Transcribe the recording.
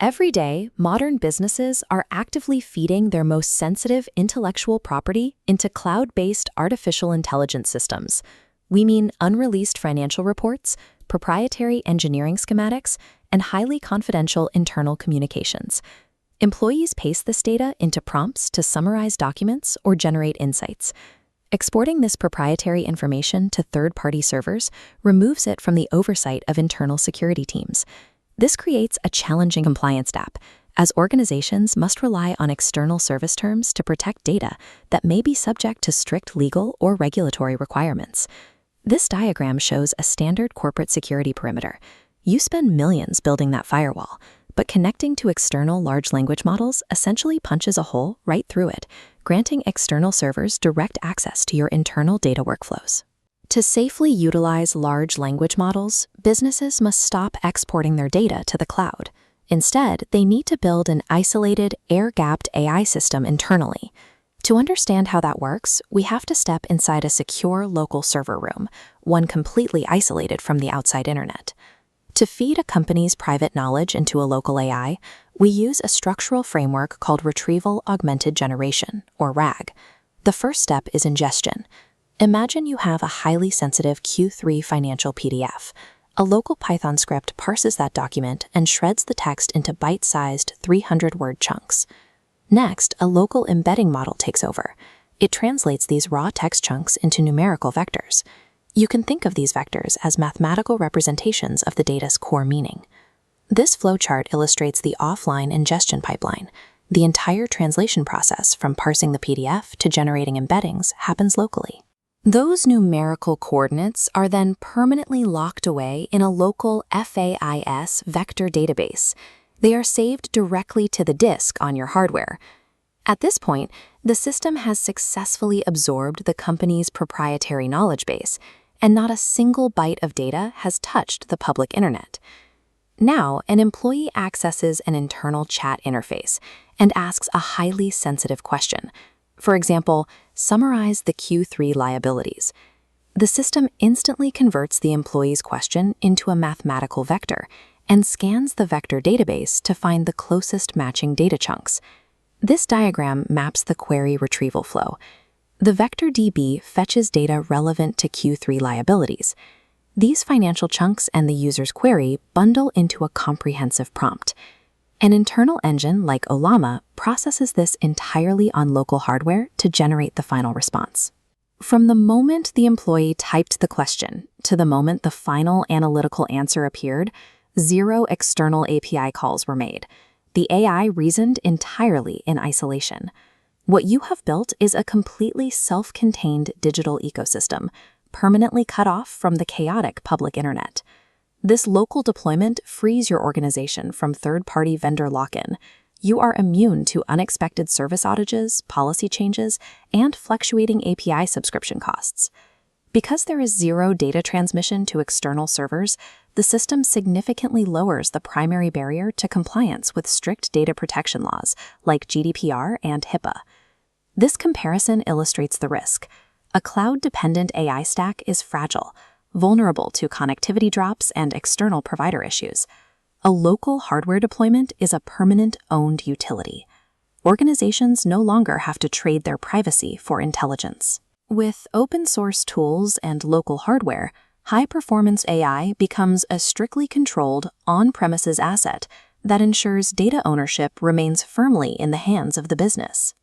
Every day, modern businesses are actively feeding their most sensitive intellectual property into cloud-based artificial intelligence systems. We mean unreleased financial reports, proprietary engineering schematics, and highly confidential internal communications. Employees paste this data into prompts to summarize documents or generate insights. Exporting this proprietary information to third-party servers removes it from the oversight of internal security teams. This creates a challenging compliance gap, as organizations must rely on external service terms to protect data that may be subject to strict legal or regulatory requirements. This diagram shows a standard corporate security perimeter. You spend millions building that firewall, but connecting to external large language models essentially punches a hole right through it, granting external servers direct access to your internal data workflows. To safely utilize large language models, businesses must stop exporting their data to the cloud. Instead, they need to build an isolated, air-gapped AI system internally. To understand how that works, we have to step inside a secure local server room, one completely isolated from the outside internet. To feed a company's private knowledge into a local AI, we use a structural framework called Retrieval Augmented Generation, or RAG. The first step is ingestion. Imagine you have a highly sensitive Q3 financial PDF. A local Python script parses that document and shreds the text into bite-sized 300-word chunks. Next, a local embedding model takes over. It translates these raw text chunks into numerical vectors. You can think of these vectors as mathematical representations of the data's core meaning. This flowchart illustrates the offline ingestion pipeline. The entire translation process, from parsing the PDF to generating embeddings, happens locally. Those numerical coordinates are then permanently locked away in a local FAIS vector database. They are saved directly to the disk on your hardware. At this point, the system has successfully absorbed the company's proprietary knowledge base, and not a single byte of data has touched the public internet. Now, an employee accesses an internal chat interface and asks a highly sensitive question. For example, summarize the Q3 liabilities. The system instantly converts the employee's question into a mathematical vector and scans the vector database to find the closest matching data chunks. This diagram maps the query retrieval flow. The vector DB fetches data relevant to Q3 liabilities. These financial chunks and the user's query bundle into a comprehensive prompt. An internal engine like Ollama processes this entirely on local hardware to generate the final response. From the moment the employee typed the question to the moment the final analytical answer appeared, 0 external API calls were made. The AI reasoned entirely in isolation. What you have built is a completely self-contained digital ecosystem, permanently cut off from the chaotic public internet. This local deployment frees your organization from third-party vendor lock-in. You are immune to unexpected service outages, policy changes, and fluctuating API subscription costs. Because there is 0 data transmission to external servers, the system significantly lowers the primary barrier to compliance with strict data protection laws like GDPR and HIPAA. This comparison illustrates the risk. A cloud-dependent AI stack is fragile, vulnerable to connectivity drops and external provider issues. A local hardware deployment is a permanent owned utility. Organizations no longer have to trade their privacy for intelligence. With open-source tools and local hardware, high-performance AI becomes a strictly controlled, on-premises asset that ensures data ownership remains firmly in the hands of the business.